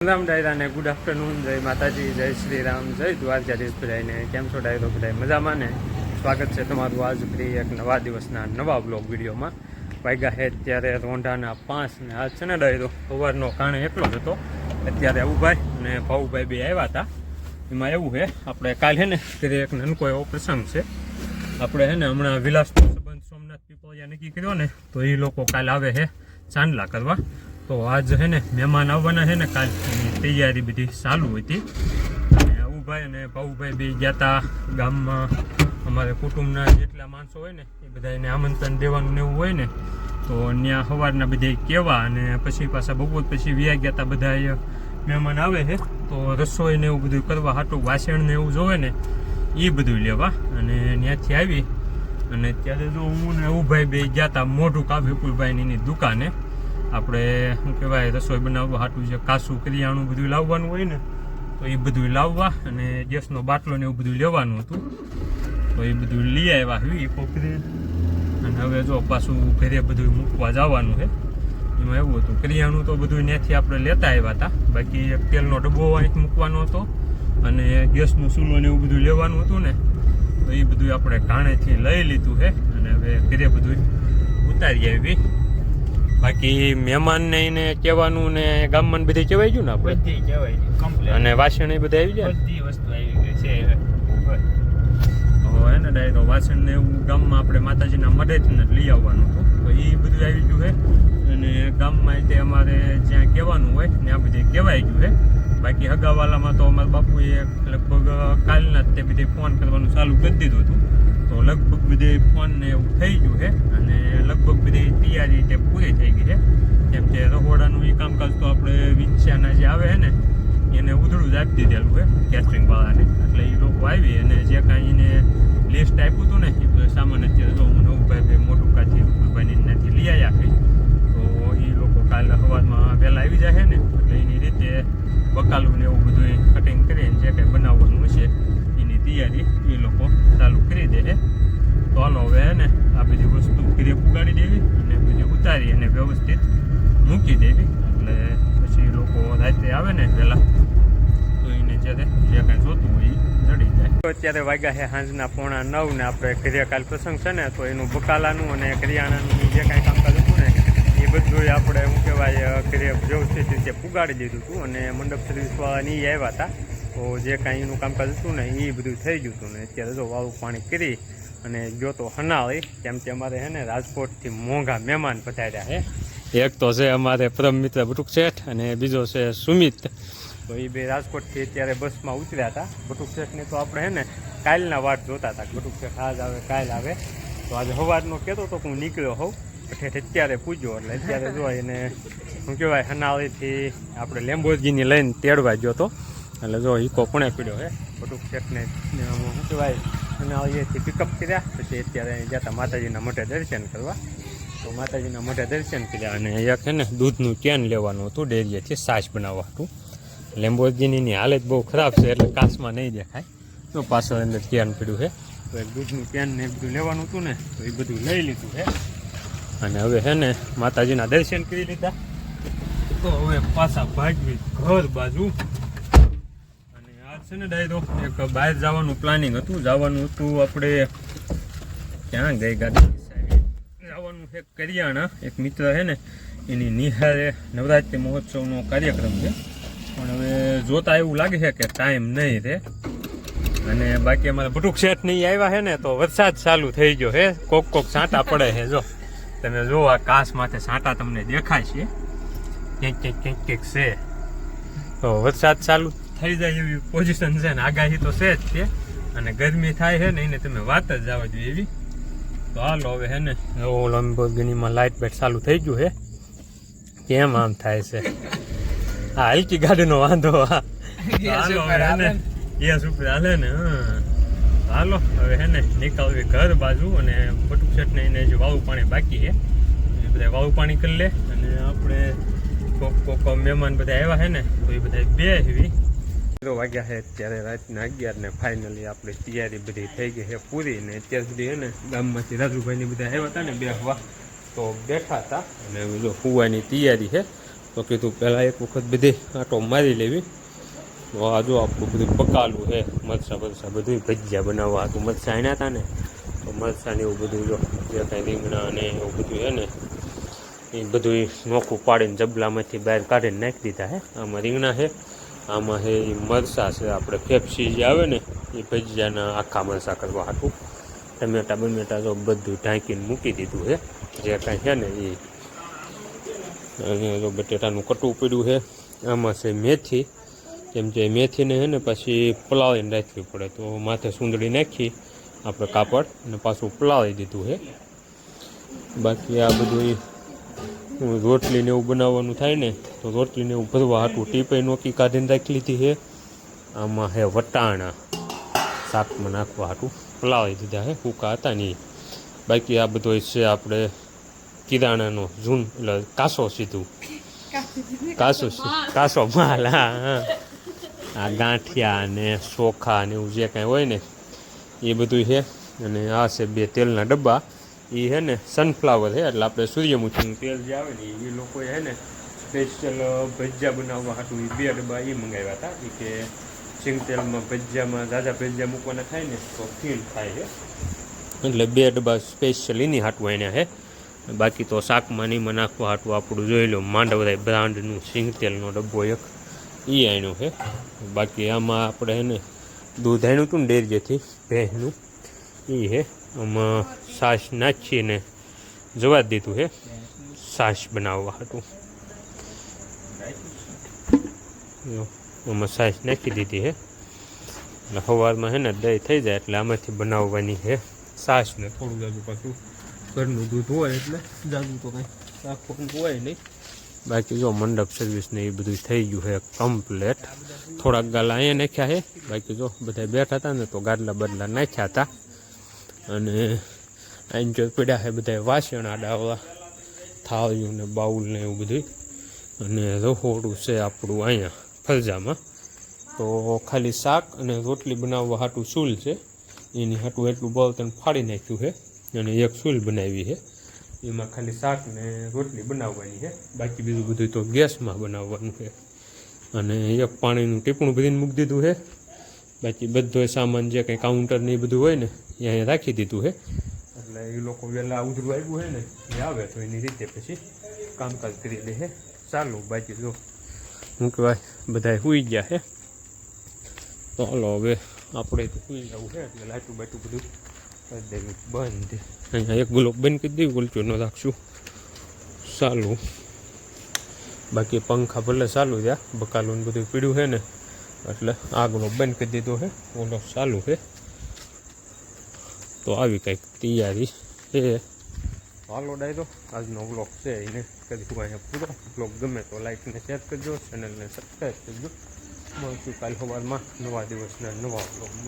રામ ડાયરા ને good afternoon, જય માતાજી, જય શ્રી રામ, જય દ્વારકાધીશ ભાઈને. કેમ છો ડાયરો ભાઈ? મજામાં ને? સ્વાગત છે તમારું આજ ફરી એક નવા દિવસના નવા બ્લોગ વિડીયોમાં. વાગ્યા છે ત્યારે રોંઢાના 5 ને આજ છે ને ડાયરો સવારનો કારણે એકલો જ હતો. અત્યારે અબુભાઈ અને ભાઉભાઈ બે આવ્યા હતા. એમાં એવું છે આપણે કાલ છે ને ત્યારે એક નાનકો એવો પ્રસંગ છે. આપણે છે ને હમણાં વિલાસનો સંબંધ સોમનાથ પીપળિયા નક્કી કર્યો ને, તો એ લોકો કાલ આવે છે ચાંદલા કરવા. તો આજ છે ને મહેમાન આવવાના છે ને, કાલ એની તૈયારી બધી ચાલુ હતી. અને અબુભાઈ અને ભાઉભાઈ બે ગયા હતા ગામમાં. અમારે કુટુંબના જેટલા માણસો હોય ને એ બધા એને આમંત્રણ દેવાનું ને એવું હોય ને, તો ત્યાં સવારના બધા કહેવા અને પછી પાછા બપોર પછી વ્યા ગયા હતા. બધા મહેમાન આવે છે તો રસોઈ ને એવું બધું કરવા હાટું વાસણ ને એવું જોવે ને એ બધું લેવા. અને ત્યાંથી આવી અને ત્યારે જો હું ને અબુભાઈ બે ગયા હતા મોઢું વિપુલભાઈની એની દુકાને. આપણે શું કહેવાય, રસોઈ બનાવવા હાટું જે કાસું કરિયાણું બધું લાવવાનું હોય ને, તો એ બધું લાવવા અને ગેસનો બાટલો ને એવું બધું લેવાનું હતું. તો એ બધું લઈ આવ્યા એ પોખરી. અને હવે જો પાછું ઘરે બધું મૂકવા જવાનું છે. એમાં એવું હતું કરિયાણું તો બધું ત્યાંથી આપણે લેતા આવ્યા હતા. બાકી એક તેલનો ડબ્બો અહીંથી મૂકવાનો હતો અને ગેસનું ચૂલો ને એવું બધું લેવાનું હતું ને, તો એ બધું આપણે ઘાણેથી લઈ લીધું છે. અને હવે ઘરે બધું ઉતારી આવી. બાકી મહેમાનને એને કહેવાનું ને ગામમાં બધી કહેવાય ગયું ને આપણે? બધી કહેવાય કમ્પ્લીટ. અને વાસણ એ બધા આવી જાય, બધી વસ્તુ આવી ગઈ છે. તો હે ને ડાયરો વાસણ ને એવું ગામમાં આપણે માતાજીના મઢેથી ને લઈ આવવાનું હતું. તો એ બધું આવી ગયું છે. અને ગામમાં તે અમારે જ્યાં કહેવાનું હોય ને આ બધી કહેવાય ગયું છે. બાકી હગાવાલામાં તો અમારા બાપુએ લગભગ કાલના જ તે બધી ફોન કરવાનું ચાલુ કરી દીધું હતું. તો લગભગ બધે ફોન ને એવું થઈ ગયું છે. અને લગભગ બધી તૈયારી તે પૂરી થઈ ગઈ છે. કેમ કે રહોડાનું એ કામકાજ તો આપણે વિછાના જે આવે છે ને એને ઉધડું જ આપી દીધેલું છે કેટરિંગ વાળાને. એટલે એ લોકો આવી અને જે કાંઈ એને લિસ્ટ આપ્યું હતું ને એ બધું સામાન અત્યારે જો હું નવુભાઈ મોટું કાચી વિપુલભાઈની ત્યાંથી લઈ આવ્યા આપી. તો એ લોકો કાલે સવારમાં વહેલા આવી જાય ને, એટલે એની રીતે બકાલું ને એવું બધું કટિંગ કરીને જે કંઈ બનાવવાનું હશે એની તૈયારી એ લોકો ચાલુ કરી દે છે. તો હાલો હવે ને આ બધી વસ્તુ ઘરે પુગાડી દેવી અને બધી ઉતારી અને વ્યવસ્થિત મૂકી દેવી. એટલે પછી લોકો રાતે આવે ને પહેલાં તો એને જ્યારે જે કાંઈ જોતું હોય એ જડી જાય. અત્યારે વાગ્યા છે સાંજના 8:45 ને આપણે ઘરે કાલ પ્રસંગ છે ને, તો એનું બકાલાનું અને કરિયાણાનું જે કાંઈ કામકાજ હતું ને એ બધું આપણે શું કહેવાય ઘરે વ્યવસ્થિત રીતે પુગાડી દીધું હતું. અને મંડપ સર્વિસવાળાની એ આવ્યા હતા. તો જે કાંઈ એનું કામકાજ હતું ને એ બધું થઈ ગયું હતું. ને અત્યારે જો વાળું પાણી કરી અને ગયો તો હનાળી. કેમ કે અમારે છે ને રાજકોટથી મોંઘા મહેમાન પધાર્યા છે. એક તો છે અમારે પરમ મિત્ર બટુક શેઠ અને બીજો છે સુમિત. તો એ બે રાજકોટથી અત્યારે બસમાં ઉતર્યા હતા. બટુક શેઠને તો આપણે છે ને કાલના વાટ જોતા હતા. બટુક શેઠ આજ આવે કાલ આવે. તો આજે સવારનો કહેતો હતો કે હું નીકળ્યો હોઉં, ઠેઠ અત્યારે પૂજ્યો. એટલે અત્યારે જો એને શું કહેવાય હનાળીથી આપણે લેમ્બોર્ગિની લઈને તેડવા ગયો હતો. એટલે જો ઈકો પુણે પીડ્યો છે. બટુક શેઠને શું કહેવાય હનાળીએથી પિકઅપ કર્યા. પછી અત્યારે ગયા હતા માતાજીના મઢે દર્શન કરવા. તો માતાજીના મઢે દર્શન કર્યા અને એક છે ને દૂધનું કેન લેવાનું હતું ડેરીએથી છાશ બનાવવા હતું. લેમ્બોર્ગિનીની હાલત બહુ ખરાબ છે એટલે કાચમાં નહીં દેખાય. તો પાછળ અંદર કેન પીડ્યું છે. તો એક દૂધનું કેન ને બધું લેવાનું હતું ને, તો એ બધું લઈ લીધું છે. અને હવે છે ને માતાજીના દર્શન કરી લીધા. તો હવે પાછા ભાગવી ઘર બાજુ. અને આજ છે ને ડાયરો એક બહાર જવાનું પ્લાનિંગ હતું. જવાનું હતું આપણે ક્યાં ગઈ ગાડી જવાનું છે કરિયાણા. એક મિત્ર છે ને એની નિહારે નવરાત્રિ મહોત્સવનો કાર્યક્રમ છે. પણ હવે જોતા એવું લાગે છે કે ટાઈમ નહીં રહે. અને બાકી અમારા બટુક શેઠ નહીં આવ્યા છે ને, તો વરસાદ ચાલુ થઈ ગયો છે. કોક છાંટા પડે છે. જો તમે જો આ કાચ માથે છાંટા તમને દેખાય છે. ક્યાંક છે. તો વરસાદ ચાલુ થઈ જાય એવી પોઝિશન છે ને આગાહી તો છે જ છે. અને ગરમી થાય છે ને એને તમે વાત જ જવા જોઈએ એવી. તો હાલો હવે છે ને લેમ્બોર્ગિનીમાં લાઇટ બેટ ચાલુ થઈ ગયું છે. કેમ આમ થાય છે? હા, હલકી ગાડીનો વાંધો. ગેસ ઉપર હાલે ને. હાલો હવે હે ને નીકળવી ઘર બાજુ. અને બટુક શેઠને એને જે વાળું પાણી બાકી છે એ બધા વાળું પાણી કરી લે. અને આપણે કોક મહેમાન બધા આવ્યા છે ને, તો એ બધા બે એવી વાગ્યા છે ત્યારે રાતના 11 ને ફાઇનલી આપણી તૈયારી બધી થઈ ગઈ છે પૂરી. ને અત્યાર સુધી છે ને ગામમાંથી રાજુભાઈની બધા આવ્યા હતા ને બેસવા, તો બેઠા હતા. અને જો ફુવાની તૈયારી છે. તો તો કીધું પહેલાં એક વખત બધી આટો મારી લેવી. તો આ જો આપણું બધું પકાલું છે, મરચાં બધું ભજીયા બનાવવા હતું. મરચાં આણ્યા હતા ને, તો મરચાં એવું બધું જો જે કાંઈ રીંગણા અને એવું બધું છે ને એ બધું નોખું પાડીને જબલામાંથી બહાર કાઢીને નાખી દીધા છે. આમાં રીંગણા છે, આમાં છે એ મરચાં છે, આપણે ફેફસી જે આવે ને એ ભજીયાના આખા મરચાં કરવા હતું. ટમેટા બમેટા જો બધું ઢાંકીને મૂકી દીધું છે. જે કાંઈ છે ને એ અહીંયા જો બટેટાનું કટું પડ્યું છે. આમાં છે મેથી, કેમ કે મેથીને છે ને પછી પલાળીને રાખવી પડે, તો માથે સૂંદડી નાખી આપણે કાપડ અને પાછું પલાળી દીધું છે. બાકી આ બધું રોટલીને એવું બનાવવાનું થાય ને, તો રોટલીને એવું ભરવા હાટું ટીપે નોકી કાઢીને રાખી લીધી છે. આમાં છે વટાણા શાકમાં નાખવા હાટું પલાળી દીધા છે, સૂકા હતા નહીં. બાકી આ બધો છે આપણે કિરાણાનો જૂન એટલે કાસો સીધું કાસો માલ. હા, આ ગાંઠિયા ને ચોખા ને એવું જે કાંઈ હોય ને એ બધું છે. અને આ છે 2 તેલના ડબ્બા. એ છે ને સનફ્લાવર છે, એટલે આપણે સૂર્યમુખીનું તેલ જે આવે ને એ લોકોએ છે ને સ્પેશિયલ ભજીયા બનાવવા હાટું એ 2 ડબ્બા એ મંગાવ્યા હતા. એ કે સિંગ તેલમાં ભજીયામાં ઝાઝા ભજીયા મૂકવાના થાય ને તો ફીલ થાય છે, એટલે 2 ડબ્બા સ્પેશિયલ એની હાટું આણ્યા છે. બાકી તો શાકમાં નીમાં નાખવા હાટું આપણું જોઈ લો માંડવરાય બ્રાન્ડનું સિંગ તેલનો ડબ્બો એક એ આણ્યો છે. બાકી આમાં આપણે છે ને દૂધ આણ્યું હતું ને ડેરીએથી ભેંસનું એ છે. આમાં છાશ નાખીને જવા દીધું છે છાશ બનાવવા હતું. આમાં છાશ નાખી દીધી છે, એટલે સવારમાં છે ને દહીં થઈ જાય એટલે આમાંથી બનાવવાની છે છાશ. ને થોડું જાજુ પાછું ઘરનું દૂધ હોય એટલે જાજુ તો કંઈ રાખવાનું હોય નહીં. બાકી જો મંડપ સર્વિસ ને એ બધું થઈ ગયું છે કમ્પ્લેટ. થોડાક ગાલા અહીંયા નાખ્યા છે, બાકી જો બધા બેઠા હતા ને તો ગાડલા બદલા નાખ્યા હતા. અને અહીં જો પડ્યા છે બધા વાસણ આડાવવા, થાળીઓ ને બાઉલ ને એવું બધું. અને રહોડું છે આપણું અહીંયા ફરજામાં. તો ખાલી શાક અને રોટલી બનાવવા હાટું ચૂલ છે, એની હાટું એટલું બળતણ ફાડી નાખ્યું છે. અને એક ચૂલ બનાવી છે, એમાં ખાલી શાક ને રોટલી બનાવવાની છે. બાકી બીજું બધું તો ગેસમાં બનાવવાનું છે. અને એક પાણીનું ટીપણું ભરીને મૂકી દીધું છે. બાકી બધો સામાન જે કંઈ કાઉન્ટર ને એ બધું હોય ને એ અહીંયા રાખી દીધું છે. એટલે એ લોકો વહેલા ઉધરું આવ્યું હોય ને એ આવે તો એની રીતે પછી કામકાજ કરી દે છે ચાલુ. બાકી જો શું કહેવાય બધા સૂઈ ગયા છે, તો હાલો હવે આપણે તો સૂઈ જવું છે. એટલે લાઈટું બાટું બધું કરી દેવું બંધ. અહીંયા એક બ્લોક બંધ કરી દેવું, ઉલટું ન રાખશું ચાલુ. બાકી પંખા ભલે ચાલુ રહ્યા, બકાલું બધું પીડ્યું છે ને એટલે આગલો બંધ કરી દીધો છે, ઓલો ચાલુ છે. તો આવી કંઈક તૈયારી છે. હાલો ડાયરો આજનો વ્લોગ છે એને કરીશું અહીંયા પૂરો. વ્લોગ ગમે તો લાઈક ને શેર કરજો, ચેનલને સબસ્ક્રાઈબ કરજો. મળશું કાલ સવારમાં નવા દિવસના નવા વ્લોગમાં.